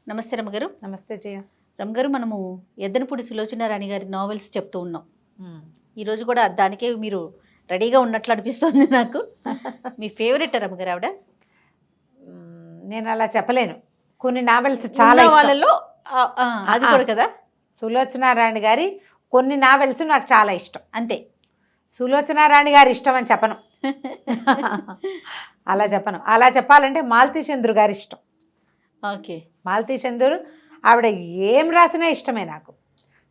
నమస్తే రమగారు. నమస్తే జయ. రమగారు, మనము ఎద్దనపూడి సులోచనారాణి గారి నావెల్స్ చెప్తూ ఉన్నాం. ఈరోజు కూడా దానికే మీరు రెడీగా ఉన్నట్లు అనిపిస్తుంది నాకు. మీ ఫేవరెట్ రమగారు ఆవిడ? నేను అలా చెప్పలేను. కొన్ని నావెల్స్ చాలా వాళ్ళలో అది కూడా కదా. సులోచనారాణి గారి కొన్ని నావెల్స్ నాకు చాలా ఇష్టం. అంతే. సులోచనారాణి గారి ఇష్టం అని చెప్పను. అలా చెప్పను. అలా చెప్పాలంటే మాలతీ చంద్రు గారి ఇష్టం. ఓకే. మాలతీ చంద్రు ఆవిడ ఏం రాసినా ఇష్టమే నాకు.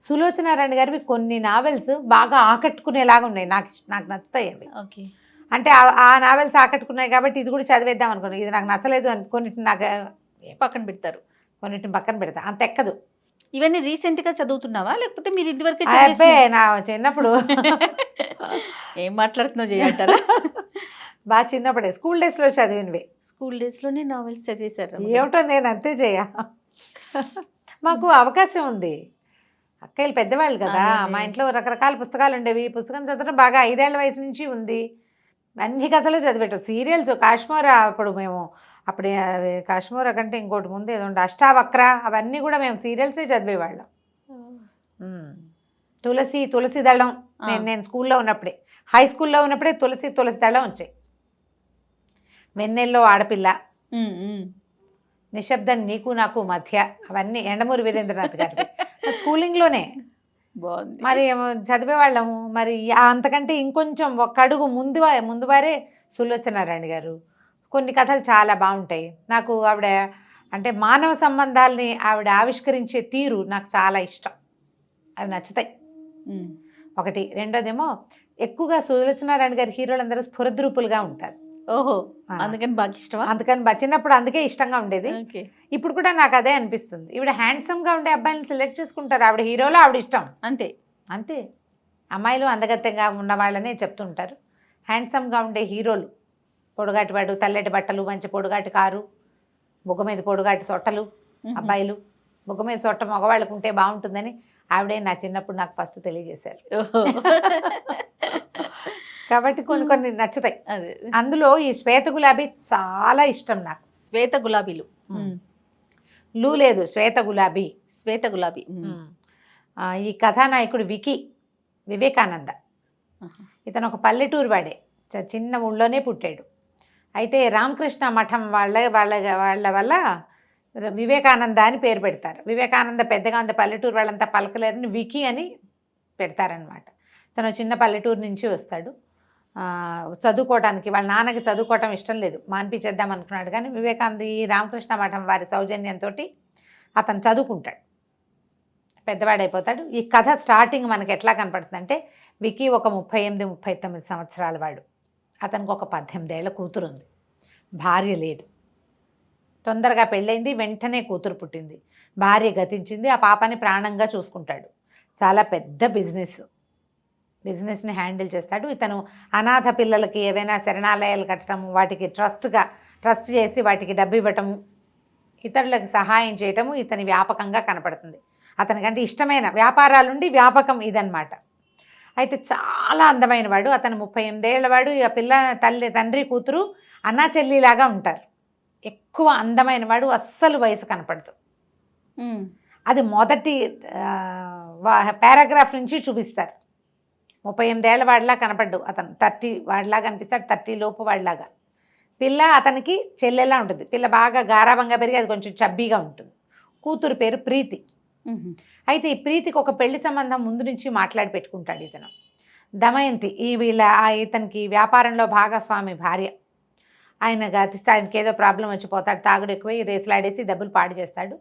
సులోచనారాయణ గారివి కొన్ని నావెల్స్ బాగా ఆకట్టుకునేలాగా ఉన్నాయి. నాకు నచ్చుతాయి అవి. ఓకే. అంటే ఆ నావెల్స్ ఆకట్టుకున్నాయి కాబట్టి ఇది కూడా చదివేద్దాం అనుకున్నాను. ఇది నాకు నచ్చలేదు అని కొన్నిటిని నాకు పక్కన పెడతారు, కొన్నిటిని పక్కన పెడతా. అంత ఎక్కదు. ఇవన్నీ రీసెంట్గా చదువుతున్నావా లేకపోతే మీరు ఇదివరకే? నా చిన్నప్పుడు ఏం మాట్లాడుతున్నావు చేయంటారా? బాగా చిన్నప్పుడే స్కూల్ డేస్లో చదివినవి. స్కూల్ డేస్లోనే నావెల్స్ చదివేశారు? ఏమిటో నేను అంతే చేయ. మాకు అవకాశం ఉంది. అక్కయ్యలు పెద్దవాళ్ళు కదా, మా ఇంట్లో రకరకాల పుస్తకాలు ఉండేవి. పుస్తకం చదవడం బాగా 5 ఏళ్ల వయసు నుంచి ఉంది. అన్ని కథలు చదివేటాం. సీరియల్స్ కాశ్మీరా, అప్పుడు మేము అప్పుడు కాశ్మీరా కంటే ఇంకోటి ముందు ఏదో ఉండే అష్టావక్ర, అవన్నీ కూడా మేము సీరియల్సే చదివేవాళ్ళం. తులసి దళం నేను స్కూల్లో ఉన్నప్పుడే, హై స్కూల్లో ఉన్నప్పుడే తులసి దళం వచ్చాయి. వెన్నెల్లో ఆడపిల్ల, నిశ్శబ్దం నీకు నాకు మధ్య, అవన్నీ ఎండమూరి వీరేంద్రనాథ్ గారి స్కూలింగ్లోనే. బాగుంది. మరి చదివేవాళ్ళము. మరి అంతకంటే ఇంకొంచెం ఒక అడుగు ముందు వారే సులోచనారాయణ గారు. కొన్ని కథలు చాలా బాగుంటాయి. నాకు ఆవిడ అంటే మానవ సంబంధాలని ఆవిడ ఆవిష్కరించే తీరు నాకు చాలా ఇష్టం. అవి నచ్చుతాయి. ఒకటి. రెండోదేమో ఎక్కువగా సులోచనారాయణ గారి హీరోలందరూ స్ఫురద్రూపులుగా ఉంటారు. ఓహో, అందుకని బాగా ఇష్టమా? అందుకని చిన్నప్పుడు అందుకే ఇష్టంగా ఉండేది. ఇప్పుడు కూడా నాకు అదే అనిపిస్తుంది. ఈవిడ హ్యాండ్సమ్గా ఉండే అబ్బాయిని సెలెక్ట్ చేసుకుంటారు. ఆవిడ హీరోలో ఆవిడ ఇష్టం. అంతే. అమ్మాయిలు అందగత్యంగా ఉన్న వాళ్ళనే చెప్తుంటారు. హ్యాండ్సమ్గా ఉండే హీరోలు, పొడుగాటి వాడు, తెల్లటి బట్టలు, మంచి పొడుగాటి కారు, బుగ్గ మీద పొడుగాటి సొట్టలు అబ్బాయిలు. బుగ్గ మీద సొట్ట మగవాళ్ళకు ఉంటే బాగుంటుందని ఆవిడే నా చిన్నప్పుడు నాకు ఫస్ట్ తెలియజేశారు. కాబట్టి కొన్ని నచ్చుతాయి. అందులో ఈ శ్వేత గులాబీ చాలా ఇష్టం నాకు. శ్వేత గులాబీలు లేదు, శ్వేత గులాబీ. ఈ కథానాయకుడు వివేకానంద. ఇతను ఒక పల్లెటూరు వాడే, చిన్న ఊళ్ళోనే పుట్టాడు. అయితే రామకృష్ణ మఠం వాళ్ళ వల్ల వివేకానంద అని పేరు పెడతారు. వివేకానంద పెద్దగా ఉంది, పల్లెటూరు వాళ్ళంతా పలకలేరని వికీ అని పెడతారనమాట. తను చిన్న పల్లెటూరు నుంచి వస్తాడు చదువుకోవడానికి. వాళ్ళ నాన్నకి చదువుకోవటం ఇష్టం లేదు, మాన్పించేద్దాం అనుకున్నాడు. కానీ వివేకానంద ఈ రామకృష్ణ మఠం వారి సౌజన్యంతో అతను చదువుకుంటాడు, పెద్దవాడైపోతాడు. ఈ కథ స్టార్టింగ్ మనకి ఎట్లా కనపడుతుందంటే, వికీ ఒక 38-39 సంవత్సరాల వాడు. అతనికి ఒక 18 ఏళ్ల కూతురు ఉంది, భార్య లేదు. తొందరగా పెళ్ళైంది, వెంటనే కూతురు పుట్టింది. భార్య గతించింది. ఆ పాపని ప్రాణంగా చూసుకుంటాడు. చాలా పెద్ద బిజినెస్ని హ్యాండిల్ చేస్తాడు. ఇతను అనాథ పిల్లలకి ఏవైనా శరణాలయాలు కట్టడము, వాటికి ట్రస్ట్ చేసి వాటికి డబ్బు ఇవ్వటము, ఇతరులకు సహాయం చేయటము ఇతని వ్యాపకంగా కనపడుతుంది. అతనికంటే ఇష్టమైన వ్యాపారాలుండి వ్యాపకం ఇదన్నమాట. అయితే చాలా అందమైన వాడు. అతను 38 ఏళ్ల వాడు. ఆ పిల్ల తండ్రి కూతురు అన్నా చెల్లిలాగా ఉంటారు. ఎక్కువ అందమైన వాడు, అస్సలు వయసు కనపడదు. అది మొదటి పారాగ్రాఫ్ నుంచి చూపిస్తారు. 38 ఏళ్ల వాడిలా కనపడ్డు అతను, 30 వాడిలాగా కనిపిస్తాడు, 30 లోపు వాడిలాగా. పిల్ల అతనికి చెల్లెలా ఉంటుంది. పిల్ల బాగా గారాబంగా పెరిగి అది కొంచెం చబ్బీగా ఉంటుంది. కూతురు పేరు ప్రీతి. అయితే ఈ ప్రీతికి ఒక పెళ్లి సంబంధం ముందు నుంచి మాట్లాడి పెట్టుకుంటాడు ఇతను. దమయంతి ఇతనికి వ్యాపారంలో భాగస్వామి భార్య. ఆయన గతిస్తే ఆయనకి ఏదో ప్రాబ్లం వచ్చిపోతాడు, తాగుడు ఎక్కువ, రేసులాడేసి డబ్బులు పాడు చేస్తాడు.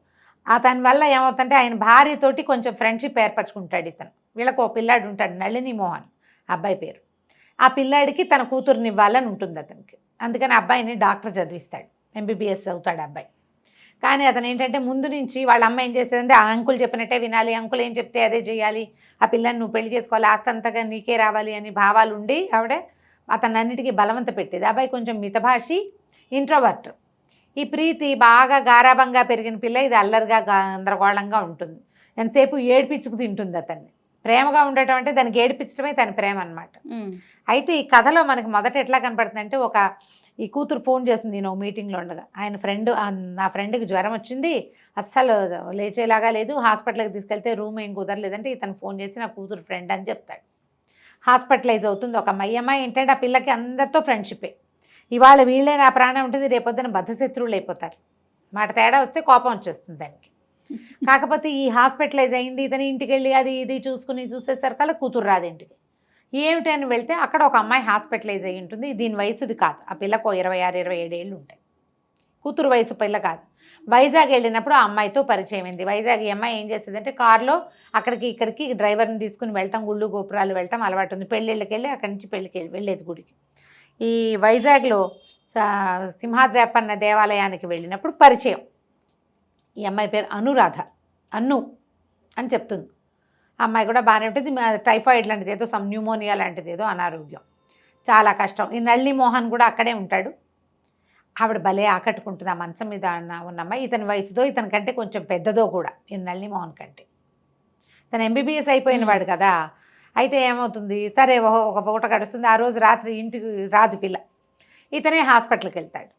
అతని వల్ల ఏమవుతుందంటే ఆయన భార్యతోటి కొంచెం ఫ్రెండ్షిప్ ఏర్పరచుకుంటాడు ఇతను. వీళ్ళకు ఒక పిల్లాడు ఉంటాడు, నళిని మోహన్ అబ్బాయి పేరు. ఆ పిల్లాడికి తన కూతురుని ఇవ్వాలని ఉంటుంది అతనికి. అందుకని అబ్బాయిని డాక్టర్ చదివిస్తాడు, MBBS చదువుతాడు అబ్బాయి. కానీ అతను ఏంటంటే ముందు నుంచి వాళ్ళ అమ్మ ఏం చేసేదంటే, ఆ అంకుల్ చెప్పినట్టే వినాలి, అంకుల్ ఏం చెప్తే అదే చేయాలి, ఆ పిల్లని నువ్వు పెళ్లి చేసుకోవాలి, ఆస్తంతగా నీకే రావాలి అని భావాలు ఉండి ఆవిడ అతను అన్నిటికీ బలవంత పెట్టేది. అబ్బాయి కొంచెం మితభాషి, ఇంట్రోవర్ట్. ఈ ప్రీతి బాగా గారాబంగా పెరిగిన పిల్ల, ఇది అల్లరిగా గందరగోళంగా ఉంటుంది. ఎంతసేపు ఏడిపించుకు తింటుంది అతన్ని. ప్రేమగా ఉండటం అంటే దానికి ఏడిపించడమే తన ప్రేమ అనమాట. అయితే ఈ కథలో మనకి మొదట ఎట్లా కనపడుతుందంటే, ఒక ఈ కూతురు ఫోన్ చేస్తుంది, నేను మీటింగ్లో ఉండగా. ఆయన ఫ్రెండ్, నా ఫ్రెండ్కి జ్వరం వచ్చింది, అస్సలు లేచేలాగా లేదు, హాస్పిటల్కి తీసుకెళ్తే రూమ్ ఏం కుదరలేదంటే ఇతను ఫోన్ చేసి నా కూతురు ఫ్రెండ్ అని చెప్తాడు. హాస్పిటలైజ్ అవుతుంది ఒక అమ్మాయి. ఏంటంటే ఆ పిల్లకి అందరితో ఫ్రెండ్షిప్పే. ఇవాళ వీళ్ళే నా ప్రాణం ఉంటుంది, రేపొద్దున బద్ధశత్రువులు అయిపోతారు. మాట తేడా వస్తే కోపం వచ్చేస్తుంది దానికి. కాకపోతే ఈ హాస్పిటలైజ్ అయింది, ఇతని ఇంటికి వెళ్ళి అది ఇది చూసేసరికల్లా కూతురు రాదు ఇంటికి. ఏమిటి అని వెళ్తే అక్కడ ఒక అమ్మాయి హాస్పిటలైజ్ అయ్యి ఉంటుంది. దీని వయసుది కాదు, ఆ పిల్లకు 26-27 ఏళ్ళు ఉంటాయి. కూతురు వయసు పిల్ల కాదు. వైజాగ్ వెళ్ళినప్పుడు ఆ అమ్మాయితో పరిచయం అయింది. వైజాగ్ ఈ అమ్మాయి ఏం చేసేదంటే కారులో అక్కడికి ఇక్కడికి డ్రైవర్ని తీసుకుని వెళ్ళటం, గుళ్ళు గోపురాలు వెళ్ళటం అలవాటు ఉంది. పెళ్ళిళ్ళకి వెళ్ళి అక్కడి నుంచి పెళ్ళికి వెళ్ళేది గుడికి. ఈ వైజాగ్లో సింహాద్రప్పన్న దేవాలయానికి వెళ్ళినప్పుడు పరిచయం. ఈ అమ్మాయి పేరు అనురాధ, అన్ను అని చెప్తుంది. ఆ అమ్మాయి కూడా బాగానే ఉంటుంది. టైఫాయిడ్ లాంటిది ఏదో, న్యూమోనియా లాంటిది ఏదో అనారోగ్యం, చాలా కష్టం. ఈ నళిని మోహన్ కూడా అక్కడే ఉంటాడు. ఆవిడ భలే ఆకట్టుకుంటుంది ఆ మంచం మీద ఉన్న అమ్మాయి. ఇతని వయసుతో ఇతని కంటే కొంచెం పెద్దదో కూడా, ఈ నళిని మోహన్ కంటే. తను ఎంబీబీఎస్ అయిపోయిన వాడు కదా. అయితే ఏమవుతుంది, సరే ఒక పూట గడుస్తుంది. ఆ రోజు రాత్రి ఇంటికి రాదు పిల్ల. ఇతనే హాస్పిటల్కి వెళ్తాడు.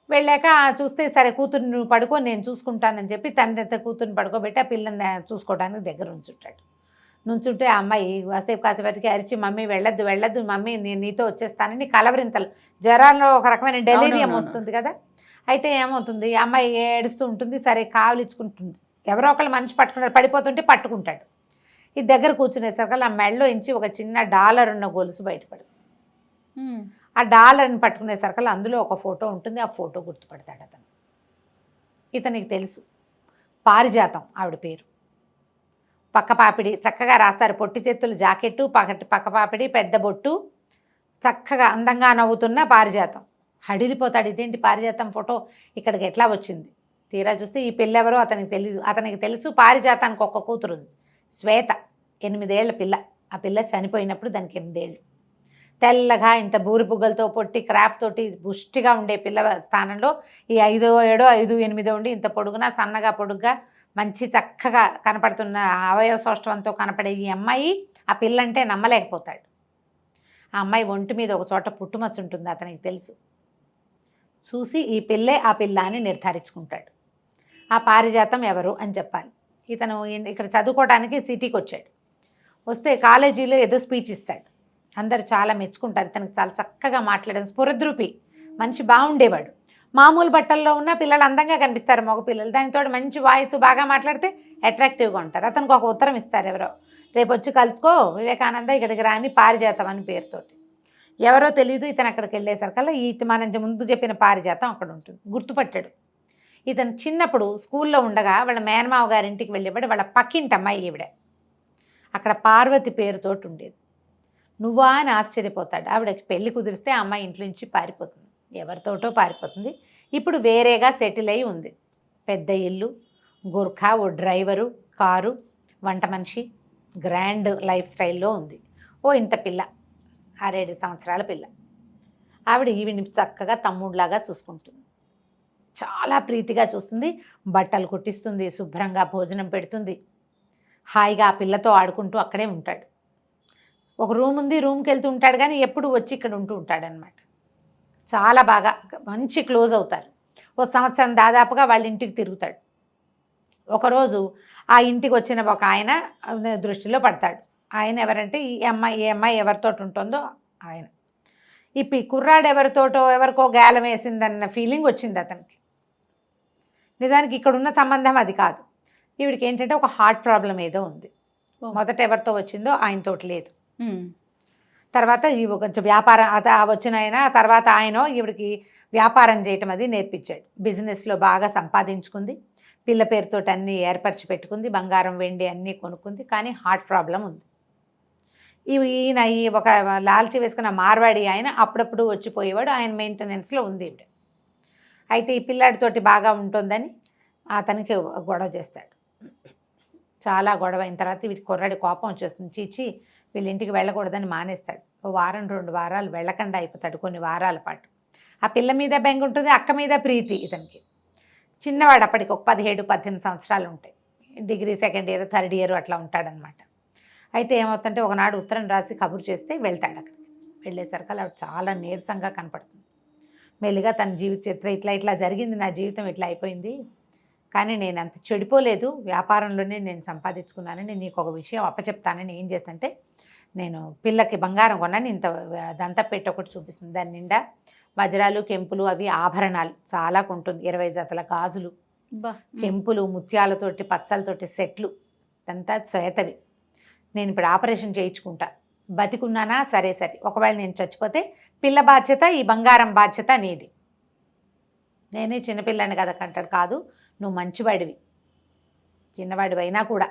వెళ్ళాక చూస్తే సరే కూతుర్ని నువ్వు పడుకో, నేను చూసుకుంటానని చెప్పి తండ్రి కూతుర్ని పడుకోబెట్టి ఆ పిల్లని చూసుకోవడానికి దగ్గర ఉంచుంటాడు. నుంచుంటే ఆ అమ్మాయి కాసేపటికి అరిచి, మమ్మీ వెళ్ళొద్దు మమ్మీ, నేను నీతో వచ్చేస్తానని కలవరింతలు, జ్వరాల్లో ఒక రకమైన డెలీరియం వస్తుంది కదా. అయితే ఏమవుతుంది, ఆ అమ్మాయి ఏడుస్తూ ఉంటుంది. సరే కావలించుకుంటుంది. ఎవరో ఒకళ్ళు మనిషి పట్టుకుంటారు, పడిపోతుంటే పట్టుకుంటాడు. ఈ దగ్గర కూర్చునేసరికి ఆ మెడలో ఇంచి ఒక చిన్న డాలర్ ఉన్న గొలుసు బయటపడుతుంది. ఆ డాలర్ని పట్టుకునేసరికి అందులో ఒక ఫోటో ఉంటుంది. ఆ ఫోటో గుర్తుపడతాడు అతను. ఇతనికి తెలుసు, పారిజాతం ఆవిడ పేరు. పక్కపాపిడి చక్కగా రాస్తారు, పొట్టి చేతులు జాకెట్టు, పక్కపాపిడి, పెద్ద బొట్టు, చక్కగా అందంగా నవ్వుతున్న పారిజాతం. హడిలిపోతాడు, ఇదేంటి పారిజాతం ఫోటో ఇక్కడికి ఎట్లా వచ్చింది? తీరా చూస్తే ఈ పిల్లెవరో అతనికి తెలియదు. అతనికి తెలుసు పారిజాతానికి ఒక్క కూతురు ఉంది, శ్వేత, 8 ఏళ్ల పిల్ల. ఆ పిల్ల చనిపోయినప్పుడు దానికి 8 ఏళ్ళు. తెల్లగా ఇంత బూరి పుగ్గలతో పొట్టి క్రాఫ్ట్ తోటి పుష్టిగా ఉండే పిల్ల స్థానంలో ఈ 5, 7, 5, 8 ఉండి ఇంత పొడుగున సన్నగా పొడుగ్గా మంచి చక్కగా కనపడుతున్న అవయవ సౌష్ఠవంతో కనపడే ఈ అమ్మాయి ఆ పిల్లంటే నమ్మలేకపోతాడు. ఆ అమ్మాయి ఒంటి మీద ఒక చోట పుట్టుమచ్చ ఉంటుంది, అతనికి తెలుసు. చూసి ఈ పిల్లే ఆ పిల్ల అని నిర్ధారించుకుంటాడు. ఆ పారిజాతం ఎవరు అని చెప్పాలి. ఇతను ఇక్కడ చదువుకోవడానికి సిటీకి వచ్చాడు. వస్తే కాలేజీలో ఏదో స్పీచ్ ఇస్తాడు. అందరూ చాలా మెచ్చుకుంటారు. ఇతనికి చాలా చక్కగా మాట్లాడడం, స్ఫురద్రూపి మనిషి, బాగుండేవాడు. మామూలు బట్టల్లో ఉన్న పిల్లలు అందంగా కనిపిస్తారు, మగ పిల్లలు. దానితో మంచి వాయిస్, బాగా మాట్లాడితే అట్రాక్టివ్గా ఉంటారు. అతనికి ఒక ఉత్తరం ఇస్తారు ఎవరో, రేపు వచ్చి కలుసుకో వివేకానంద ఇక్కడికి రాని, పారిజాతం అని పేరుతోటి. ఎవరో తెలియదు. ఇతను అక్కడికి వెళ్ళేసరికల్లా మనం ముందు చెప్పిన పారిజాతం అక్కడ ఉంటుంది. గుర్తుపట్టాడు. ఇతను చిన్నప్పుడు స్కూల్లో ఉండగా వాళ్ళ మేనమావ గారింటికి వెళ్ళేవాడు. వాళ్ళ పక్కింటి అమ్మాయి ఈవిడ. అక్కడ పార్వతి పేరుతోటి ఉండేది. నువ్వా అని ఆశ్చర్యపోతాడు. ఆవిడకి పెళ్లి కుదిరిస్తే ఆ అమ్మాయి ఇంట్లో నుంచి పారిపోతుంది, ఎవరితోటో పారిపోతుంది. ఇప్పుడు వేరేగా సెటిల్ అయి ఉంది. పెద్ద ఇల్లు, గుర్ఖా, ఓ డ్రైవరు, కారు, వంట మనిషి, గ్రాండ్ లైఫ్ స్టైల్లో ఉంది. ఇంత పిల్ల, 6-7 సంవత్సరాల పిల్ల. ఆవిడ ఈవిని చక్కగా తమ్ముడిలాగా చూసుకుంటుంది, చాలా ప్రీతిగా చూస్తుంది. బట్టలు కుట్టిస్తుంది, శుభ్రంగా భోజనం పెడుతుంది. హాయిగా ఆ పిల్లతో ఆడుకుంటూ అక్కడే ఉంటాడు. ఒక రూమ్ ఉంది, రూమ్కి వెళ్తూ ఉంటాడు, కానీ ఎప్పుడు వచ్చి ఇక్కడ ఉంటూ ఉంటాడనమాట. చాలా బాగా మంచి క్లోజ్ అవుతారు. 1 సంవత్సరం దాదాపుగా వాళ్ళ ఇంటికి తిరుగుతాడు. ఒకరోజు ఆ ఇంటికి వచ్చిన ఒక ఆయన దృష్టిలో పడతాడు. ఆయన ఎవరంటే ఈ అమ్మాయి ఎవరితో ఉంటుందో ఆయన. ఈ కుర్రాడు ఎవరికో గాలం వేసిందన్న ఫీలింగ్ వచ్చింది అతనికి. నిజానికి ఇక్కడున్న సంబంధం అది కాదు. ఈవిడికి ఏంటంటే ఒక హార్ట్ ప్రాబ్లం ఏదో ఉంది. మొదట ఎవరితో వచ్చిందో ఆయనతోటి లేదు. తర్వాత ఇవి కొంచెం వ్యాపారం వచ్చిన ఆయన, తర్వాత ఆయన ఈవిడికి వ్యాపారం చేయటం అది నేర్పించాడు. బిజినెస్లో బాగా సంపాదించుకుంది, పిల్ల పేరుతోటి అన్నీ ఏర్పరిచి పెట్టుకుంది, బంగారం వెండి అన్నీ కొనుక్కుంది. కానీ హార్ట్ ప్రాబ్లం ఉంది. ఈయన ఒక లాల్చి వేసుకున్న మార్వాడి ఆయన అప్పుడప్పుడు వచ్చిపోయేవాడు. ఆయన మెయింటెనెన్స్లో ఉంది ఈవిడ. అయితే ఈ పిల్లాడితోటి బాగా ఉంటుందని అతనికి గొడవ చేస్తాడు. చాలా గొడవ అయిన తర్వాత వీటి కుర్రాడి కోపం వచ్చేస్తుంది. చీచి వీళ్ళ ఇంటికి వెళ్ళకూడదని మానేస్తాడు. 1 వారం 2 వారాలు వెళ్ళకుండా అయిపోతాడు, కొన్ని వారాల పాటు. ఆ పిల్ల మీద బెంగ ఉంటుంది, అక్క మీద ప్రీతి ఇతనికి. చిన్నవాడు అప్పటికి ఒక 17-18 సంవత్సరాలు ఉంటాయి. Degree 2nd year 3rd year అట్లా ఉంటాడనమాట. అయితే ఏమవుతుందంటే ఒకనాడు ఉత్తరం రాసి కబురు చేస్తే వెళ్తాడు. అక్కడికి వెళ్ళేసరికి ఆవిడ చాలా నీరసంగా కనపడుతుంది. మెల్లిగా తన జీవిత చరిత్ర ఇట్లా ఇట్లా జరిగింది, నా జీవితం ఇట్లా అయిపోయింది, కానీ నేను అంత చెడిపోలేదు, వ్యాపారంలోనే నేను సంపాదించుకున్నానని నీకు ఒక విషయం అప్పచెప్తానని ఏం చేస్తుంటే, నేను పిల్లకి బంగారం కొన్నాను, ఇంత దంతపెట్టి ఒకటి చూపిస్తుంది, దాని నిండా వజ్రాలు కెంపులు అవి ఆభరణాలు చాలా కొంటుంది, 20 జతల గాజులు, కెంపులు ముత్యాలతోటి పచ్చలతోటి సెట్లు, అంతా శ్వేతవి. నేను ఇప్పుడు ఆపరేషన్ చేయించుకుంటా, బతికున్నానా సరే సరే, ఒకవేళ నేను చచ్చిపోతే పిల్ల బాధ్యత, ఈ బంగారం బాధ్యత నీది. నేనే చిన్నపిల్లని కదా కంటాడు, కాదు నువ్వు మంచివాడివి, చిన్నవాడివి అయినా కూడా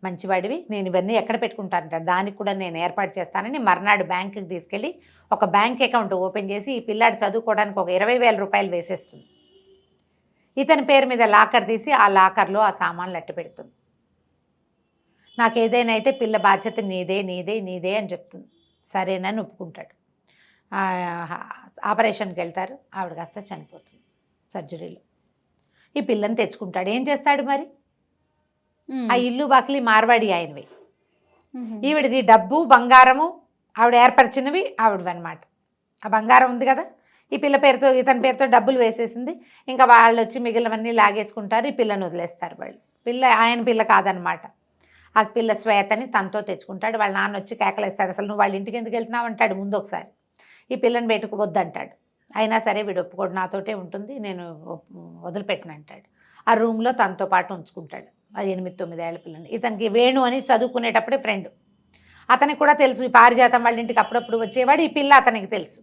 మంచివాడివి, నేను ఇవన్నీ ఎక్కడ పెట్టుకుంటానంటాడు, దానికి కూడా నేను ఏర్పాటు చేస్తానని మర్నాడు బ్యాంకుకి తీసుకెళ్ళి ఒక బ్యాంక్ అకౌంట్ ఓపెన్ చేసి ఈ పిల్లాడు చదువుకోవడానికి ఒక 20,000 రూపాయలు వేసేస్తుంది. ఇతని పేరు మీద లాకర్ తీసి ఆ లాకర్లో ఆ సామాన్లు అట్టి పెడుతుంది. నాకు ఏదైనా అయితే పిల్ల బాధ్యత నీదే నీదే నీదే అని చెప్తుంది. సరేనని ఒప్పుకుంటాడు. ఆపరేషన్కి వెళ్తారు, ఆవిడ కాస్త చనిపోతుంది సర్జరీలో. ఈ పిల్లని తెచ్చుకుంటాడు, ఏం చేస్తాడు మరి? ఆ ఇల్లు బాకిలి మార్వాడి ఆయనవి, ఈవిడిది డబ్బు బంగారము ఆవిడ ఏర్పరిచినవి ఆవిడవి అనమాట. ఆ బంగారం ఉంది కదా, ఈ పిల్ల పేరుతో ఇతని పేరుతో డబ్బులు వేసేసింది, ఇంకా వాళ్ళు వచ్చి మిగిలినవన్నీ లాగేసుకుంటారు, ఈ పిల్లని వదిలేస్తారు వాళ్ళు. పిల్ల ఆయన పిల్ల కాదనమాట, ఆ పిల్ల శ్వేతని తనతో తెచ్చుకుంటాడు. వాళ్ళ నాన్న వచ్చి కేకలేస్తాడు, అసలు నువ్వు వాళ్ళ ఇంటికి ఎందుకు వెళ్తున్నావు అంటాడు ముందు ఒకసారి. ఈ పిల్లని బయటకు వద్దంటాడు, అయినా సరే వీడు ఒప్పుకోడు, నాతోటే ఉంటుంది, నేను వదిలిపెట్టిన అంటాడు. ఆ రూమ్లో తనతో పాటు ఉంచుకుంటాడు. అది 8-9 ఏళ్ల పిల్లని. ఇతనికి వేణు అని చదువుకునేటప్పుడే ఫ్రెండ్, అతనికి కూడా తెలుసు ఈ పారిజాతం వాళ్ళ ఇంటికి అప్పుడప్పుడు వచ్చేవాడు, ఈ పిల్ల అతనికి తెలుసు,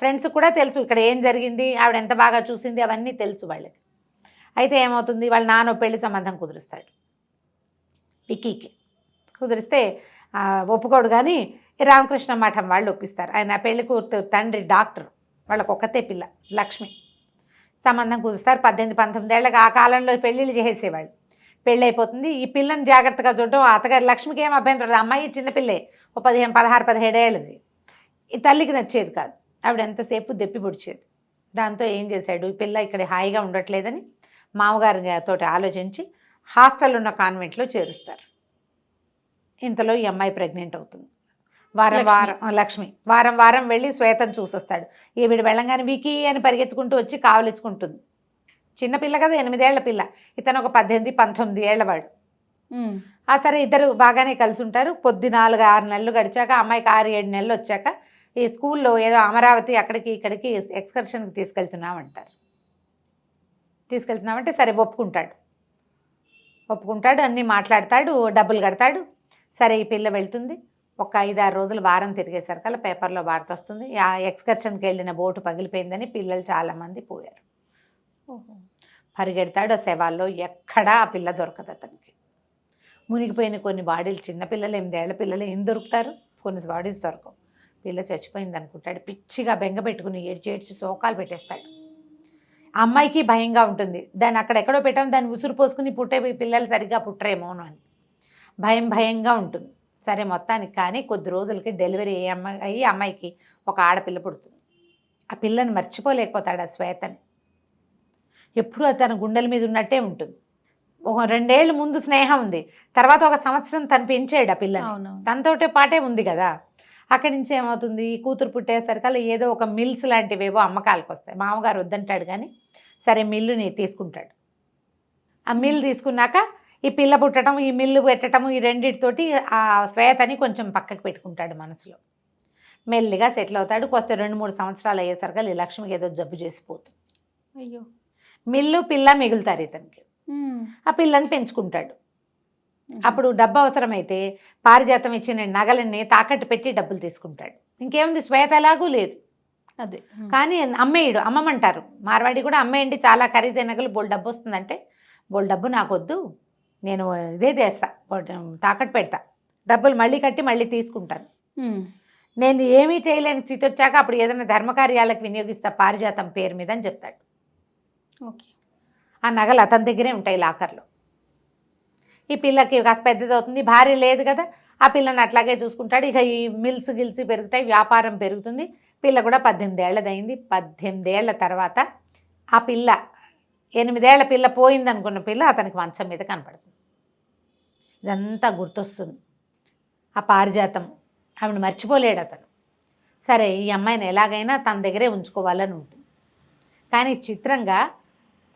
ఫ్రెండ్స్ కూడా తెలుసు ఇక్కడ ఏం జరిగింది, ఆవిడ ఎంత బాగా చూసింది అవన్నీ తెలుసు వాళ్ళకి. అయితే ఏమవుతుంది, వాళ్ళ నాన్న పెళ్లి సంబంధం కుదురుస్తాడు విక్కీకి. కుదిరిస్తే ఒప్పుకోడు, కానీ రామకృష్ణ మఠం వాళ్ళు ఒప్పిస్తారు. ఆయన పెళ్లి కూతురు తండ్రి డాక్టర్, వాళ్ళకు ఒక్కతే పిల్ల లక్ష్మి. సంబంధం కుదురుస్తారు. 18-19 ఏళ్ళకి ఆ కాలంలో పెళ్ళిళ్ళు చేసేవాళ్ళు. పెళ్ళి అయిపోతుంది. ఈ పిల్లని జాగ్రత్తగా చూడడం అత్తగారు లక్ష్మికి ఏం అభ్యంతరం, అమ్మాయి చిన్నపిల్లే, ఓ 16-17 ఏళ్ళది. ఈ తల్లికి నచ్చేది కాదు, ఆవిడ ఎంతసేపు దెప్పి పొడిచేది. దాంతో ఏం చేశాడు, ఈ పిల్ల ఇక్కడ హాయిగా ఉండట్లేదని మామగారితో ఆలోచించి హాస్టల్ ఉన్న కాన్వెంట్లో చేరుస్తారు. ఇంతలో ఈ అమ్మాయి ప్రెగ్నెంట్ అవుతుంది. లక్ష్మి వారం వారం వెళ్ళి శ్వేతను చూసొస్తాడు. ఈవిడ వెళ్ళంగానే వికీ అని పరిగెత్తుకుంటూ వచ్చి కావలించుకుంటుంది. చిన్నపిల్ల కదా, 8 ఏళ్ల పిల్ల, ఇతను ఒక 18-19 ఏళ్లవాడు. ఆ సరే ఇద్దరు బాగానే కలిసి ఉంటారు. పొద్దు 4-6 నెలలు గడిచాక, అమ్మాయికి 6-7 నెలలు వచ్చాక ఈ స్కూల్లో ఏదో అమరావతి అక్కడికి ఇక్కడికి ఎక్స్కర్షన్కి తీసుకెళ్తున్నామంటారు. తీసుకెళ్తున్నామంటే సరే ఒప్పుకుంటాడు, అన్నీ మాట్లాడతాడు, డబ్బులు కడతాడు. సరే ఈ పిల్ల వెళ్తుంది. ఒక 5-6 రోజులు వారం తిరిగేసరికల్లా పేపర్లో వార్త వస్తుంది, ఆ ఎక్స్కర్షన్కి వెళ్ళిన బోటు పగిలిపోయిందని, పిల్లలు చాలామంది పోయారు. పరిగెడతాడు, ఆ శవాల్లో ఎక్కడా ఆ పిల్ల దొరకదు అతనికి. మునిగిపోయిన కొన్ని బాడీలు, చిన్నపిల్లలు 8 ఏళ్ల పిల్లలు ఏం దొరుకుతారు, కొన్ని బాడీస్ దొరకవు. పిల్ల చచ్చిపోయింది అనుకుంటాడు. పిచ్చిగా బెంగ పెట్టుకుని ఏడ్చి శోకాలు పెట్టేస్తాడు. అమ్మాయికి భయంగా ఉంటుంది, దాన్ని అక్కడెక్కడో పెట్టాము, దాన్ని ఉసురు పోసుకుని పుట్టే పిల్లలు సరిగ్గా పుట్టరేమోను అని భయంగా ఉంటుంది. సరే మొత్తానికి కానీ కొద్ది రోజులకి డెలివరీ అయ్యి అమ్మాయికి ఒక ఆడపిల్ల పుడుతుంది. ఆ పిల్లని మర్చిపోలేకపోతాడు ఆ శ్వేతని. ఎప్పుడూ తన గుండెల మీద ఉన్నట్టే ఉంటుంది. ఒక 2 ఏళ్ళు ముందు స్నేహం ఉంది, తర్వాత ఒక సంవత్సరం తను పెంచాడు ఆ పిల్లని, తనతోటే పాటే ఉంది కదా. అక్కడి నుంచి ఏమవుతుంది, కూతురు పుట్టేసరికల్లా ఏదో ఒక మిల్స్ లాంటివేవో అమ్మకాలకు వస్తాయి. మామగారు వద్దంటాడు, కానీ సరే మిల్లుని తీసుకుంటాడు. ఆ మిల్లు తీసుకున్నాక ఈ పిల్ల పుట్టడం, ఈ మిల్లు పెట్టడం, ఈ రెండింటితోటి ఆ శ్వేతని కొంచెం పక్కకు పెట్టుకుంటాడు మనసులో. మెల్లిగా సెటిల్ అవుతాడు. కొంత 2-3 సంవత్సరాలు అయ్యేసరికి ఈ లక్ష్మికి ఏదో జబ్బు చేసిపోతుంది. అయ్యో, మిల్లు పిల్ల మిగులుతారు ఇతనికి. ఆ పిల్లని పెంచుకుంటాడు. అప్పుడు డబ్బు అవసరమైతే పారిజాతం ఇచ్చిన నగలన్నీ తాకట్టు పెట్టి డబ్బులు తీసుకుంటాడు. ఇంకేముంది, శ్వేత ఎలాగూ లేదు అదే, కానీ అమ్మమంటారు మార్వాడి కూడా, అమ్మేయండి చాలా ఖరీదైన నగలు, బోల్ డబ్బు వస్తుందంటే, బోల్ డబ్బు నాకొద్దు, నేను ఇదే చేస్తా, తాకట్టు పెడతా, డబ్బులు మళ్ళీ కట్టి మళ్ళీ తీసుకుంటాను, నేను ఏమీ చేయలేని స్థితి వచ్చాక అప్పుడు ఏదైనా ధర్మకార్యాలకు వినియోగిస్తా పారిజాతం పేరు మీద అని చెప్తాడు. ఓకే, ఆ నగలు అతని దగ్గరే ఉంటాయి లాకర్లో. ఈ పిల్లకి కాస్త పెద్దది అవుతుంది, భార్య లేదు కదా, ఆ పిల్లని అట్లాగే చూసుకుంటాడు. ఇక ఈ మిల్స్ గిల్స్ పెరుగుతాయి, వ్యాపారం పెరుగుతుంది. పిల్ల కూడా 18 ఏళ్ళదైంది. 18 ఏళ్ల తర్వాత ఆ పిల్ల, 8 ఏళ్ల పిల్ల పోయిందనుకున్న పిల్ల అతనికి మంచం మీద కనపడుతుంది. ఇదంతా గుర్తొస్తుంది. ఆ పారిజాతం ఆవిడ మర్చిపోలేడు అతను. సరే ఈ అమ్మాయిని ఎలాగైనా తన దగ్గరే ఉంచుకోవాలని ఉంటుంది. కానీ చిత్రంగా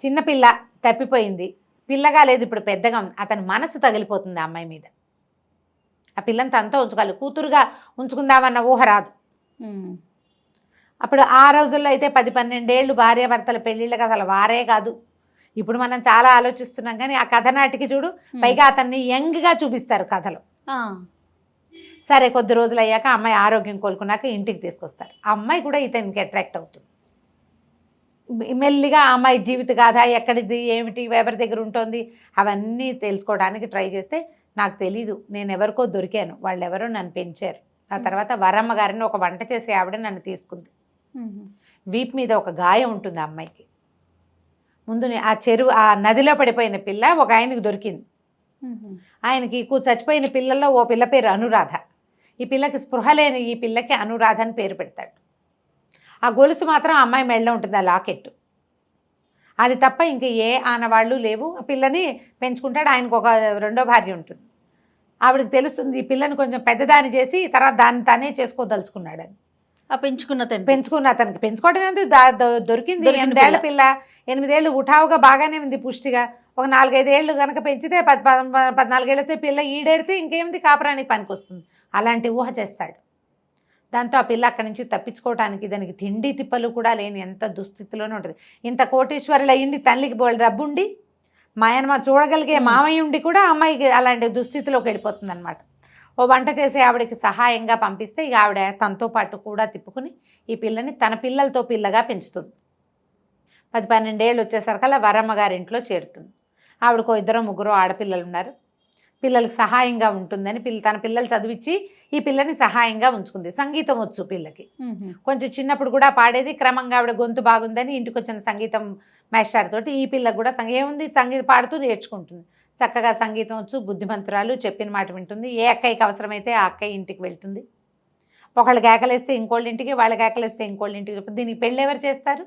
చిన్నపిల్ల తప్పిపోయింది, పిల్లగా లేదు, ఇప్పుడు పెద్దగా ఉంది. అతని మనసు తగిలిపోతుంది ఆ అమ్మాయి మీద. ఆ పిల్లని తనతో ఉంచుకోవాలి, కూతురుగా ఉంచుకుందామన్న ఊహ రాదు. అప్పుడు ఆ రోజుల్లో అయితే 10-12 ఏళ్ళు భార్యాభర్తల పెళ్ళిళ్ళకి అసలు వారే కాదు. ఇప్పుడు మనం చాలా ఆలోచిస్తున్నాం, కానీ ఆ కథ నాటికి చూడు, పైగా అతన్ని యంగ్గా చూపిస్తారు కథలో. సరే కొద్ది రోజులు అయ్యాక అమ్మాయి ఆరోగ్యం కోలుకున్నాక ఇంటికి తీసుకొస్తారు. ఆ అమ్మాయి కూడా ఇతనికి అట్రాక్ట్ అవుతుంది. మెల్లిగా ఆ అమ్మాయి జీవిత గాథ, ఎక్కడిది ఏమిటి, ఎవరి దగ్గర ఉంటుంది, అవన్నీ తెలుసుకోవడానికి ట్రై చేస్తే, నాకు తెలీదు, నేను ఎవరికో దొరికాను, వాళ్ళు ఎవరో నన్ను పెంచారు. ఆ తర్వాత వరమ్మ గారిని ఒక వంట చేసే ఆవిడ నన్ను తీసుకుంది. వీపు మీద ఒక గాయం ఉంటుంది ఆ అమ్మాయికి. ముందు ఆ నదిలో పడిపోయిన పిల్ల ఒక ఆయనకి దొరికింది. ఆయనకి చచ్చిపోయిన పిల్లల్లో ఓ పిల్ల పేరు అనురాధ. ఈ పిల్లకి స్పృహ లేని ఈ పిల్లకి అనురాధ అని పేరు పెడతాడు. ఆ గొలుసు మాత్రం ఆ అమ్మాయి మెడలో ఉంటుంది, ఆ లాకెట్. అది తప్ప ఇంక ఏ ఆనవాళ్ళు లేవు. ఆ పిల్లని పెంచుకుంటాడు. ఆయనకు ఒక రెండో భార్య ఉంటుంది. ఆవిడకి తెలుస్తుంది ఈ పిల్లని కొంచెం పెద్దదాన్ని చేసి తర్వాత దాన్ని తానే చేసుకోదలుచుకున్నాడని. పెంచుకున్న అతనికి పెంచుకోవడం ఎందుకు, దొరికింది 8 ఏళ్ల పిల్ల. 8 ఏళ్ళు ఉఠావుగా బాగానే ఉంది, పుష్టిగా. ఒక 4-5 ఏళ్ళు కనుక పెంచితే 14 ఏళ్ళు వస్తే పిల్ల ఈడేరితే ఇంకేమిటి, కాపురానికి పనికి వస్తుంది. అలాంటి ఊహ చేస్తాడు. దాంతో ఆ పిల్ల అక్కడి నుంచి తప్పించుకోవడానికి దానికి తిండి తిప్పలు కూడా లేని ఎంత దుస్థితిలోనే ఉంటుంది. ఇంత కోటీశ్వరులు అయ్యింది, తల్లికి డబ్బుండి, మాయనమ్మ చూడగలిగే మామయ్య ఉండి కూడా అమ్మాయికి అలాంటి దుస్థితిలోకి వెళ్ళిపోతుంది అనమాట. ఓ వంట చేసి ఆవిడకి సహాయంగా పంపిస్తే ఇక ఆవిడ తనతో పాటు కూడా తిప్పుకుని ఈ పిల్లని తన పిల్లలతో పిల్లగా పెంచుతుంది. 10-12 ఏళ్ళు వచ్చేసరికల్లా వరమ్మ గారి ఇంట్లో చేరుతుంది. ఆవిడకు 2-3 ఆడపిల్లలు ఉన్నారు. పిల్లలకి సహాయంగా ఉంటుందని తన పిల్లలు చదివించి ఈ పిల్లని సహాయంగా ఉంచుకుంది. సంగీతం వచ్చు పిల్లకి, కొంచెం చిన్నప్పుడు కూడా పాడేది. క్రమంగా ఆవిడ గొంతు బాగుందని ఇంటికి వచ్చిన సంగీతం మాస్టర్ తోటి ఈ పిల్లకు కూడా ఏముంది సంగీతం పాడుతూ నేర్చుకుంటుంది. చక్కగా సంగీతం వచ్చు, బుద్ధిమంతురాలు, చెప్పిన మాట వింటుంది. ఏ అక్కయ్యకి అవసరమైతే ఆ అక్కయ్య ఇంటికి వెళ్తుంది. ఒకళ్ళు కేకలేస్తే ఇంకోళ్ళ ఇంటికి, వాళ్ళు కేకలేస్తే ఇంకోళ్ళ ఇంటికి. దీనికి పెళ్ళి ఎవరు చేస్తారు?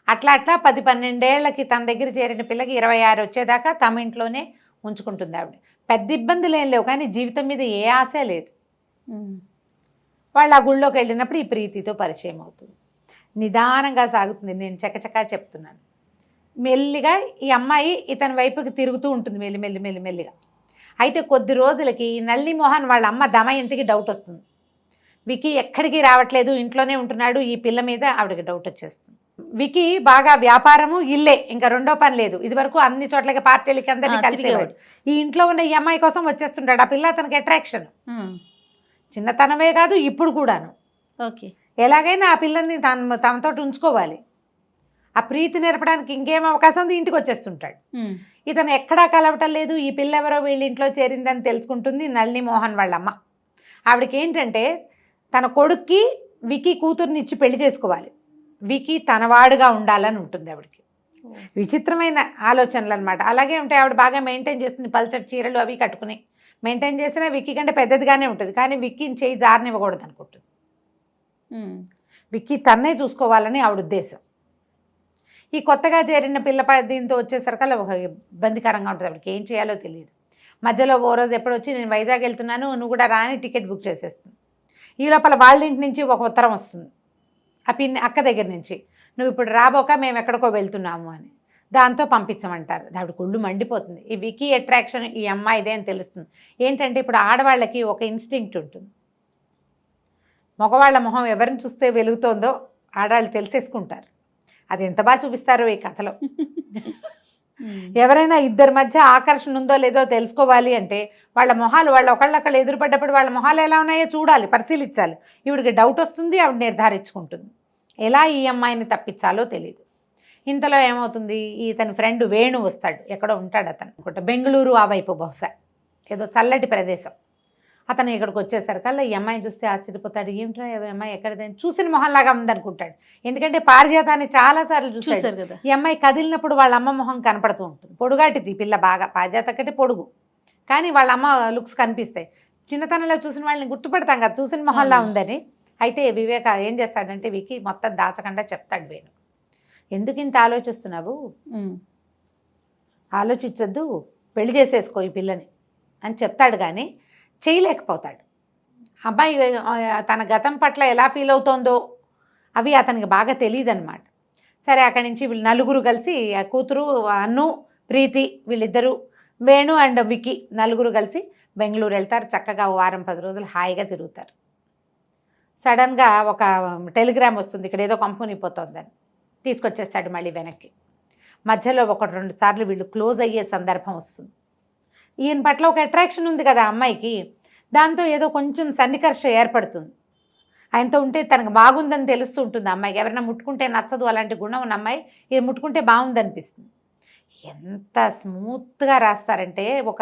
అట్లా 10-12 ఏళ్ళకి తన దగ్గర చేరిన పిల్లకి 26 వచ్చేదాకా తమ ఇంట్లోనే ఉంచుకుంటుంది ఆవిడ. పెద్ద ఇబ్బందులు ఏం లేవు, కానీ జీవితం మీద ఏ ఆశ లేదు. వాళ్ళు ఆ గుళ్ళోకి వెళ్ళినప్పుడు ఈ ప్రీతితో పరిచయం అవుతుంది. నిదానంగా సాగుతుంది. నేను చకచకా చెప్తున్నాను. మెల్లిగా ఈ అమ్మాయి ఇతని వైపుకి తిరుగుతూ ఉంటుంది, మెల్లిగా. అయితే కొద్ది రోజులకి నల్లి మోహన్ వాళ్ళ అమ్మ దమయంతికి డౌట్ వస్తుంది. వికీ ఎక్కడికి రావట్లేదు, ఇంట్లోనే ఉంటున్నాడు. ఈ పిల్ల మీద ఆవిడకి డౌట్ వచ్చేస్తుంది. వికీ బాగా వ్యాపారము, ఇల్లే, ఇంకా రెండో పని లేదు. ఇదివరకు అన్ని చోట్లకి పార్టీలకి అందరినీ కలిసేవాడు. ఈ ఇంట్లో ఉన్న ఈ అమ్మాయి కోసం వచ్చేస్తుంటాడు. ఆ పిల్ల అతనికి అట్రాక్షన్. చిన్నతనమే కాదు, ఇప్పుడు కూడాను. ఓకే, ఎలాగైనా ఆ పిల్లల్ని తనతో ఉంచుకోవాలి. ఆ ప్రీతి నేర్పడానికి ఇంకేం అవకాశం ఉంది, ఇంటికి వచ్చేస్తుంటాడు. ఇతను ఎక్కడా కలవటం లేదు. ఈ పిల్ల ఎవరో వీళ్ళ ఇంట్లో చేరిందని తెలుసుకుంటుంది నళిని మోహన్ వాళ్ళమ్మ. ఆవిడకి ఏంటంటే తన కొడుక్కి వికీ కూతుర్ని ఇచ్చి పెళ్లి చేసుకోవాలి, వికీ తనవాడుగా ఉండాలని ఉంటుంది ఆవిడకి. విచిత్రమైన ఆలోచనలు అనమాట. అలాగే ఉంటాయి. ఆవిడ బాగా మెయింటైన్ చేస్తుంది, పల్చటి చీరలు అవి కట్టుకుని మెయింటైన్ చేసినా విక్కీ కంటే పెద్దదిగానే ఉంటుంది. కానీ విక్కీని చేయి జారనివ్వకూడదు అనుకుంటుంది. విక్కీ తన్నే చూసుకోవాలని ఆవిడ ఉద్దేశం. ఈ కొత్తగా చేరిన పిల్ల దీంతో వచ్చేసరికి ఒక ఇబ్బందికరంగా ఉంటుంది. ఆవిడకి ఏం చేయాలో తెలియదు. మధ్యలో ఓ రోజు ఎప్పుడు వచ్చి నేను వైజాగ్ వెళ్తున్నాను, నువ్వు కూడా రాని టికెట్ బుక్ చేసేస్తుంది. ఈ లోపల వాళ్ళ ఇంటి నుంచి ఒక ఉత్తరం వస్తుంది ఆ అక్క దగ్గర నుంచి, నువ్వు ఇప్పుడు రాబోక మేము ఎక్కడికో వెళ్తున్నాము అని. దాంతో పంపించమంటారు. ఆవిడ కుళ్ళు మండిపోతుంది. ఈ వికీ అట్రాక్షన్ ఈ అమ్మాయిదే అని తెలుస్తుంది. ఏంటంటే ఇప్పుడు ఆడవాళ్ళకి ఒక ఇన్స్టింక్ట్ ఉంటుంది. మగవాళ్ళ మొహం ఎవరిని చూస్తే వెలుగుతోందో ఆడవాళ్ళు తెలిసేసుకుంటారు. అది ఎంత బాగా చూపిస్తారో ఈ కథలో. ఎవరైనా ఇద్దరి మధ్య ఆకర్షణ ఉందో లేదో తెలుసుకోవాలి అంటే వాళ్ళ మొహాలు, వాళ్ళు ఒకళ్ళొకళ్ళు ఎదురుపడ్డప్పుడు వాళ్ళ మొహాలు ఎలా ఉన్నాయో చూడాలి, పరిశీలించాలి. ఈవిడికి డౌట్ వస్తుంది, ఆవిడ నిర్ధారించుకుంటుంది. ఎలా ఈ అమ్మాయిని తప్పించాలో తెలియదు. ఇంతలో ఏమవుతుంది, ఇతని ఫ్రెండ్ వేణు వస్తాడు. ఎక్కడో ఉంటాడు అతను అనుకుంటా, బెంగళూరు ఆ వైపు, బహుశా ఏదో చల్లటి ప్రదేశం. అతను ఇక్కడికి వచ్చేసరికల్లా ఈ అమ్మాయిని చూస్తే ఆశ్చర్యపోతాడు. ఏమిట్రా అమ్మాయి ఎక్కడైనా చూసిన మొహంలాగా ఉందనుకుంటాడు. ఎందుకంటే పారిజాతాన్ని చాలాసార్లు చూశాడు కదా. ఈ అమ్మాయి కదిలినప్పుడు వాళ్ళ అమ్మ మొహం కనపడుతూ ఉంటుంది. పొడుగాటిది పిల్ల, బాగా పారిజాత కంటే పొడుగు, కానీ వాళ్ళ అమ్మ లుక్స్ కనిపిస్తాయి. చిన్నతనంలో చూసిన వాళ్ళని గుర్తుపడతాం కదా, చూసిన మొహంలా ఉందని. అయితే వివేక ఏం చేస్తాడంటే వికీ మొత్తం దాచకుండా చెప్తాడు వేణు, ఎందుకు ఇంత ఆలోచిస్తున్నావు, ఆలోచించొద్దు, పెళ్లి చేసేసుకో ఈ పిల్లని అని చెప్తాడు. కానీ చేయలేకపోతాడు. అబ్బాయి తన గతం పట్ల ఎలా ఫీల్ అవుతోందో అవి అతనికి బాగా తెలియదు అనమాట. సరే అక్కడి నుంచి వీళ్ళు నలుగురు కలిసి కూతురు అన్ను ప్రీతి వీళ్ళిద్దరూ వేణు అండ్ విక్కీ నలుగురు కలిసి బెంగళూరు వెళ్తారు. చక్కగా 1-10 రోజులు హాయిగా తిరుగుతారు. సడన్గా ఒక టెలిగ్రామ్ వస్తుంది, ఇక్కడ ఏదో కంపెనీ పోతుందని. తీసుకొచ్చేస్తాడు మళ్ళీ వెనక్కి. మధ్యలో 1-2 సార్లు వీళ్ళు క్లోజ్ అయ్యే సందర్భం వస్తుంది. ఈయన పట్ల ఒక అట్రాక్షన్ ఉంది కదా అమ్మాయికి, దాంతో ఏదో కొంచెం సన్నికర్ష ఏర్పడుతుంది. ఆయనతో ఉంటే తనకు బాగుందని తెలుస్తూ ఉంటుంది అమ్మాయికి. ఎవరైనా ముట్టుకుంటే నచ్చదు అలాంటి గుణం ఉన్న అమ్మాయి ఇది ముట్టుకుంటే బాగుందనిపిస్తుంది. ఎంత స్మూత్గా రాస్తారంటే ఒక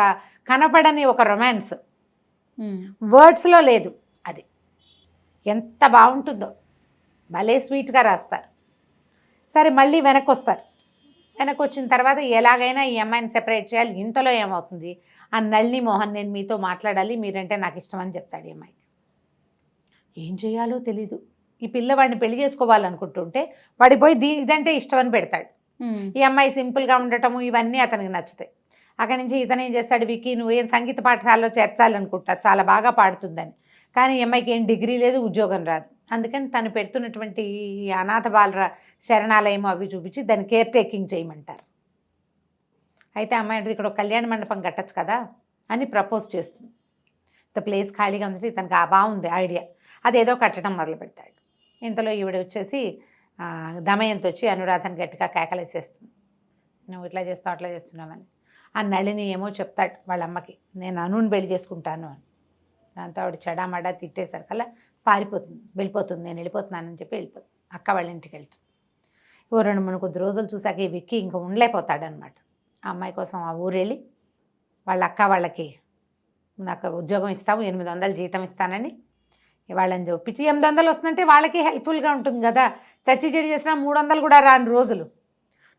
కనపడని ఒక రొమాన్స్ వర్డ్స్లో లేదు. అది ఎంత బాగుంటుందో, భలే స్వీట్గా రాస్తారు. సరే మళ్ళీ వెనక్కి వస్తారు. వెనక్కి వచ్చిన తర్వాత ఎలాగైనా ఈ అమ్మాయిని సెపరేట్ చేయాలి. ఇంతలో ఏమవుతుంది, ఆ నళిని మోహన్ నేను మీతో మాట్లాడాలి, మీరంటే నాకు ఇష్టం అని చెప్తాడు ఈ అమ్మాయికి. ఏం చేయాలో తెలీదు. ఈ పిల్లవాడిని పెళ్లి చేసుకోవాలనుకుంటుంటే వాడికి పోయి ఇదంటే ఇష్టం అని పెడతాడు. ఈ అమ్మాయి సింపుల్గా ఉండటము ఇవన్నీ అతనికి నచ్చుతాయి. అక్కడి నుంచి ఇతను ఏం చేస్తాడు, విక్కీ నువ్వు ఏం సంగీత పాఠశాలలో చేర్చాలనుకుంటా, చాలా బాగా పాడుతుందని. కానీ ఈ అమ్మాయికి ఏం డిగ్రీ లేదు, ఉద్యోగం రాదు. అందుకని తను పెడుతున్నటువంటి ఈ అనాథ బాల శరణాలయం అవి చూపించి దాన్ని కేర్ టేకింగ్ చేయమంటారు. అయితే అమ్మాయి అంటే ఇక్కడ ఒక కళ్యాణ మండపం కట్టచ్చు కదా అని ప్రపోజ్ చేస్తుంది. ద ప్లేస్ ఖాళీగా ఉంది, తనకు బాగుంది ఐడియా, అదేదో కట్టడం మొదలు పెడతాడు. ఇంతలో ఈవిడ వచ్చేసి దమయంతి వచ్చి అనురాధని గట్టిగా కేకలేసేస్తుంది, నువ్వు ఇట్లా చేస్తావు అట్లా చేస్తున్నావని. ఆ నళిని ఏమో చెప్తాడు వాళ్ళ అమ్మకి, నేను అనుని పెళ్లి చేసుకుంటాను అని. దాంతో ఆవిడ చెడామడా తిట్టేసరికల్లా పారిపోతుంది, వెళ్ళిపోతుంది, నేను వెళ్ళిపోతున్నానని చెప్పి వెళ్ళిపోతుంది. అక్క వాళ్ళ ఇంటికి వెళ్తుంది. 2-3 కొద్ది రోజులు చూసాక ఈ విక్కీ ఇంకా ఉండలేకపోతాడనమాట. ఆ అమ్మాయి కోసం ఆ ఊరు వెళ్ళి వాళ్ళ అక్క వాళ్ళకి నాకు ఉద్యోగం ఇస్తావు, 800 జీతం ఇస్తానని వాళ్ళని ఒప్పించి 800 వస్తుందంటే వాళ్ళకి హెల్ప్ఫుల్గా ఉంటుంది కదా. చచ్చి చెడి చేసినా 300 కూడా రాని రోజులు.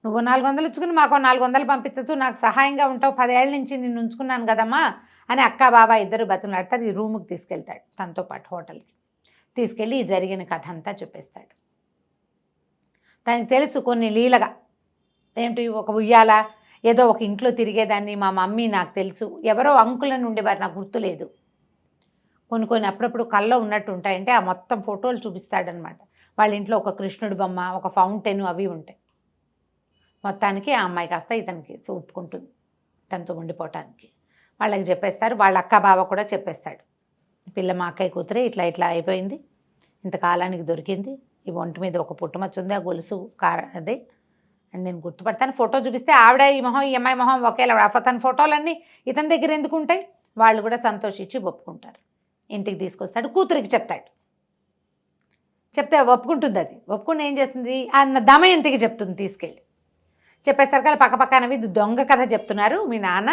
నువ్వు 400 ఇచ్చుకుని మాకు 400 పంపించచ్చు, నాకు సహాయంగా ఉంటావు, 10 ఏళ్ళ నుంచి నిన్ను ఉంచుకున్నాను కదమ్మా అని అక్క బాబా ఇద్దరు బతులాడతారు. ఈ రూముకి తీసుకెళ్తాడు తనతో పాటు హోటల్కి. తీసుకెళ్ళి ఈ జరిగిన కథ అంతా చెప్పేస్తాడు. తనకి తెలుసు కొన్ని లీలగా ఏంటి, ఒక ఉయ్యాల ఏదో ఒక ఇంట్లో తిరిగేదాన్ని, మా మమ్మీ నాకు తెలుసు, ఎవరో అంకులను ఉండేవారు నాకు గుర్తులేదు, కొన్ని అప్పుడప్పుడు కల్లో ఉన్నట్టు ఉంటాయంటే ఆ మొత్తం ఫోటోలు చూపిస్తాడనమాట. వాళ్ళ ఇంట్లో ఒక కృష్ణుడి బొమ్మ, ఒక ఫౌంటైన్ అవి ఉంటాయి. మొత్తానికి ఆ అమ్మాయి కాస్త ఇతనికి ఒప్పుకుంటుంది తనతో ఉండిపోవటానికి. వాళ్ళకి చెప్పేస్తారు, వాళ్ళ అక్క బావ కూడా చెప్పేస్తాడు, పిల్ల మా అక్కయ్య కూతురే ఇట్లా ఇట్లా అయిపోయింది, ఇంతకాలానికి దొరికింది, ఈ ఒంటి మీద ఒక పుట్టుమచ్చ ఉంది, ఆ గొలుసు అదే అండ్ నేను గుర్తుపడతాను. ఫోటో చూపిస్తే ఆవిడ ఈ మొహం ఈ అమ్మాయి మొహం ఒకేలా, తన ఫోటోలన్నీ ఇతని దగ్గర ఎందుకు ఉంటాయి. వాళ్ళు కూడా సంతోషించి ఒప్పుకుంటారు. ఇంటికి తీసుకొస్తాడు, కూతురికి చెప్తాడు. చెప్తే ఒప్పుకుంటుంది. అది ఒప్పుకుని ఏం చేస్తుంది, అన్న దమయంతికి చెప్తుంది తీసుకెళ్ళి. చెప్పేసరికి పక్కపక్కనవి దొంగ కథ చెప్తున్నారు, మీ నాన్న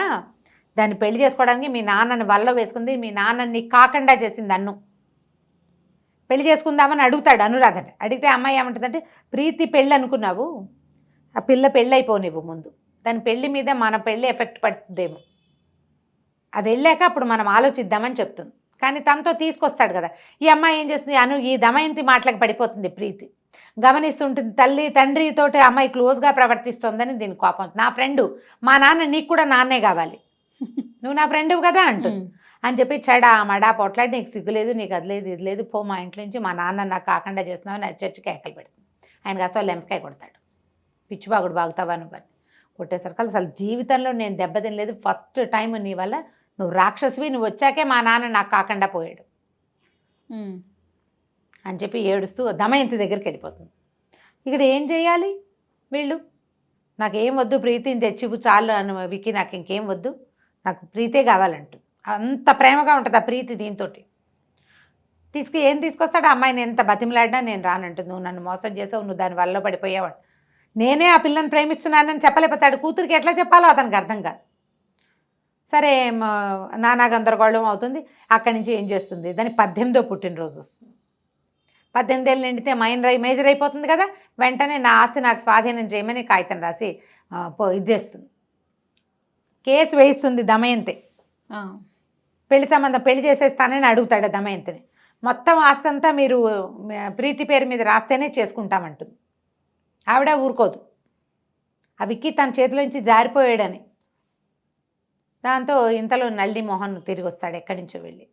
దాన్ని పెళ్లి చేసుకోవడానికి మీ నాన్నని వల్ల వేసుకుంది, మీ నాన్నని కాకుండా చేసింది అన్ను, పెళ్లి చేసుకుందామని అడుగుతాడు అనురాధని. అడిగితే అమ్మాయి ఏమంటుందంటే, ప్రీతి పెళ్ళి అనుకున్నావు, ఆ పిల్ల పెళ్ళి అయిపోనివ్వు ముందు, దాని పెళ్లి మీద మన పెళ్ళి ఎఫెక్ట్ పడుతుందేమో, అది వెళ్ళాక అప్పుడు మనం ఆలోచిద్దామని చెప్తుంది. కానీ తనతో తీసుకొస్తాడు కదా. ఈ అమ్మాయి ఏం చేస్తుంది, ఈ దమయంతి మాటలకు పడిపోతుంది. ప్రీతి గమనిస్తుంటుంది, తల్లి తండ్రితోటి అమ్మాయి క్లోజ్గా ప్రవర్తిస్తోందని దీని కోపం. నా ఫ్రెండు, మా నాన్న నీకు కూడా నాన్నే కావాలి, నువ్వు నా ఫ్రెండు కదా అంటుంది. అని చెప్పి చెడా మడా పొట్లాడి, నీకు సిగ్గులేదు, నీకు అది లేదు ఇది లేదు, పో మా ఇంట్లో నుంచి, మా నాన్న నాకు కాకుండా చేస్తున్నావు అని చర్చికి కేకలు పెడుతుంది. ఆయనకు అసలు లెంపకాయ కొడతాడు, పిచ్చిబాగుడు బాగుతావా నువ్వు అని. కొట్టేసరికి అసలు జీవితంలో నేను దెబ్బతినలేదు, ఫస్ట్ టైం నీ వల్ల, నువ్వు రాక్షసివి, నువ్వు వచ్చాకే మా నాన్న నాకు కాకుండా పోయాడు అని చెప్పి ఏడుస్తూ దమయంతి దగ్గరికి వెళ్ళిపోతుంది. ఇక్కడ ఏం చేయాలి వీళ్ళు, నాకేం వద్దు, ప్రీతిని తెచ్చివు చాలు అని విక్కీ, నాకు ఇంకేం వద్దు, నాకు ప్రీతే కావాలంటూ. అంత ప్రేమగా ఉంటుంది ఆ ప్రీతి దీంతో. ఏం తీసుకొస్తాడు, అమ్మాయిని ఎంత బతిమలాడినా నేను రానంటుంది. నువ్వు నన్ను మోసం చేసావు, నువ్వు దాని వల్ల పడిపోయావు, నేనే ఆ పిల్లని ప్రేమిస్తున్నానని చెప్పలేకపోతాడు. కూతురికి ఎట్లా చెప్పాలో అతనికి అర్థం కాదు. సరే నానా గందరగోళం అవుతుంది. అక్కడి నుంచి ఏం చేస్తుంది, దాని 18వ పుట్టినరోజు వస్తుంది. 18 ఏళ్ళు నిండితే మేజర్ అయిపోతుంది కదా. వెంటనే నా ఆస్తి నాకు స్వాధీనం చేయమని కాగితం రాసి ఇది చేస్తుంది, కేసు వేయిస్తుంది దమయంతి. పెళ్లి సంబంధం పెళ్లి చేసేస్తానని అడుగుతాడు దమయంతిని. మొత్తం ఆస్తి అంతా మీరు ప్రీతి పేరు మీద రాస్తేనే చేసుకుంటామంటుంది. ఆవిడ ఊరుకోదు, ఆ విక్కీ తన చేతిలోంచి జారిపోయాడని. దాంతో ఇంతలో నళిని మోహన్ తిరిగి వస్తాడు ఎక్కడి నుంచో వెళ్ళి.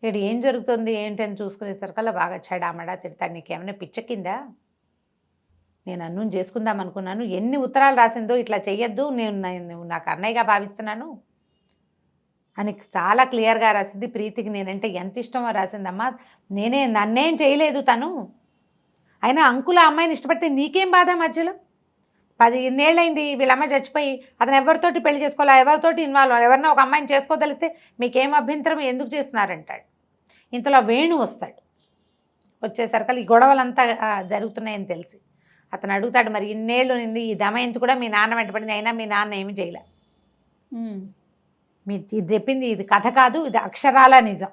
ఇక్కడ ఏం జరుగుతుంది ఏంటని చూసుకునేసరికల్లా బాగా చెడామడా తిడతాడు. నీకేమైనా పిచ్చెక్కిందా, నేను అన్నం చేసుకుందాం అనుకున్నాను, ఎన్ని ఉత్తరాలు రాసిందో, ఇట్లా చెయ్యొద్దు, నువ్వు నాకు అన్నయ్యగా భావిస్తున్నాను అని చాలా క్లియర్గా రాసింది. ప్రీతికి నేనంటే ఎంత ఇష్టమో రాసిందమ్మా, నన్నేం చేయలేదు తను, అయినా అంకుల అమ్మాయిని ఇష్టపడితే నీకేం బాధ, మధ్యలో 10 ఏళ్ళైంది వీళ్ళమ్మ చచ్చిపోయి, అతను ఎవరితోటి పెళ్లి చేసుకోవాలా, ఎవరితోటి ఇన్వాల్వ్, ఎవరన్నా ఒక అమ్మాయిని చేసుకోదలిస్తే మీకేం అభ్యంతరం, ఎందుకు చేస్తున్నారంటాడు. ఇంతలో వేణు వస్తాడు. వచ్చేసరికి ఈ గొడవలంతా జరుగుతున్నాయని తెలిసి అతను అడుగుతాడు, మరి ఇన్నేళ్ళు నింది ఈ దమయంతి కూడా మీ నాన్న వెంటపడింది, అయినా మీ నాన్న ఏమి చేయలే, మీరు ఇది చెప్పింది ఇది కథ కాదు, ఇది అక్షరాల నిజం.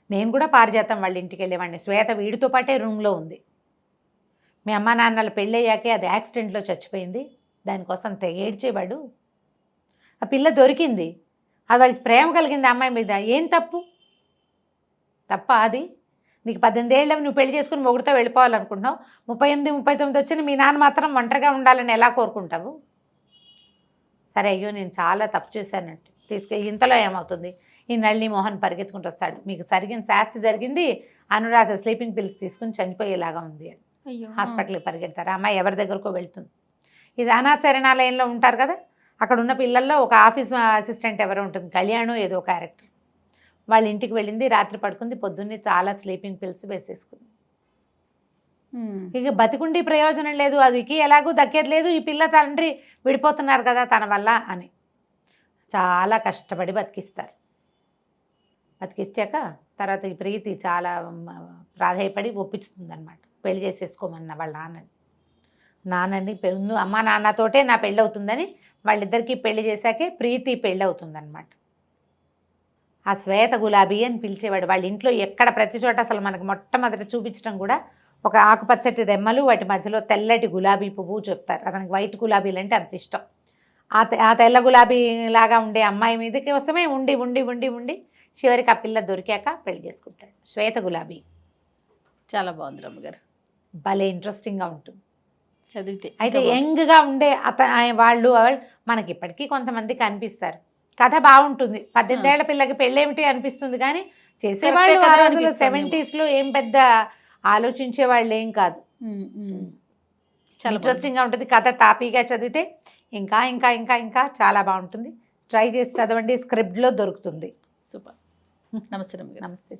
నేను కూడా పారిజాతం వాళ్ళ ఇంటికి వెళ్ళేవాడిని, శ్వేత వీడితో పాటే రూమ్లో ఉంది, మీ అమ్మ నాన్నల పెళ్ళయ్యాకే అది యాక్సిడెంట్లో చచ్చిపోయింది, దానికోసం ఏడ్చేవాడు, ఆ పిల్ల దొరికింది, అది వాడికి ప్రేమ కలిగింది అమ్మాయి మీద, ఏం తప్పు అది, నీకు 18 ఏళ్ళు నువ్వు పెళ్లి చేసుకుని మొగుడుతో వెళ్ళిపోవాలనుకుంటున్నావు, 38, 39 వచ్చిన మీ నాన్న మాత్రం ఒంటరిగా ఉండాలని ఎలా కోరుకుంటావు. సరే అయ్యో నేను చాలా తప్పు చేశానంటే ఇంతలో ఏమవుతుంది, ఈ నళిని మోహన్ పరిగెత్తుకుంటూ వస్తాడు, మీకు జరిగిన శాస్తి జరిగింది, అనురాధ స్లీపింగ్ పిల్స్ తీసుకుని చనిపోయేలాగా ఉంది అని హాస్పిటల్కి పరిగెడతారు. అమ్మాయి ఎవరి దగ్గరకో వెళ్తుంది. ఇది అనాథ శరణాలయంలో ఉంటారు కదా, అక్కడ ఉన్న పిల్లల్లో ఒక ఆఫీస్ అసిస్టెంట్ ఎవరో ఉంటుంది, కళ్యాణం ఏదో క్యారెక్టర్, వాళ్ళ ఇంటికి వెళ్ళింది, రాత్రి పడుకుంది, పొద్దున్నే చాలా స్లీపింగ్ పిల్స్ వేసేసుకుంది. ఇక బతికుండి ప్రయోజనం లేదు, అదికి ఎలాగూ దక్కేది లేదు, ఈ పిల్ల తండ్రి విడిపోతున్నారు కదా తన వల్ల అని చాలా కష్టపడి బతికిస్తారు. బతికిస్తాక తర్వాత ఈ ప్రీతి చాలా ప్రాధాయపడి ఒప్పించుతుంది అనమాట, పెళ్లి చేసేసుకోమన్న వాళ్ళ నాన్నని అమ్మ నాన్నతోటే నా పెళ్ళి అవుతుందని వాళ్ళిద్దరికీ పెళ్లి చేశాకే ప్రీతి పెళ్ళి అవుతుందన్నమాట. ఆ శ్వేత గులాబీ అని పిలిచేవాడు. వాళ్ళ ఇంట్లో ఎక్కడ ప్రతి చోట అసలు మనకు మొట్టమొదట చూపించడం కూడా ఒక ఆకుపచ్చటి రెమ్మలు, వాటి మధ్యలో తెల్లటి గులాబీ పువ్వు చెప్తారు. అతనికి వైట్ గులాబీలు అంటే అంత ఇష్టం. ఆ తెల్ల గులాబీ లాగా ఉండే అమ్మాయి మీదకి వస్తమే ఉండి ఉండి ఉండి ఉండి చివరికి ఆ పిల్ల దొరికాక పెళ్లి చేసుకుంటాడు. శ్వేత గులాబీ చాలా బాగుంది రమ్మగారు, భలే ఇంట్రెస్టింగ్గా ఉంటుంది చదివితే. అయితే యంగ్గా ఉండే వాళ్ళు మనకి ఇప్పటికీ కొంతమంది కనిపిస్తారు. కథ బాగుంటుంది, 18 ఏళ్ల పిల్లకి పెళ్ళేమిటి అనిపిస్తుంది, కానీ చేసేవాళ్ళు 70s ఏం పెద్ద ఆలోచించే వాళ్ళు ఏం కాదు. చాలా ఇంట్రెస్టింగ్గా ఉంటుంది కథ. తాపీగా చదివితే ఇంకా ఇంకా ఇంకా ఇంకా చాలా బాగుంటుంది. ట్రై చేసి చదవండి, స్క్రిప్ట్లో దొరుకుతుంది. సూపర్. నమస్తే. నమస్తే.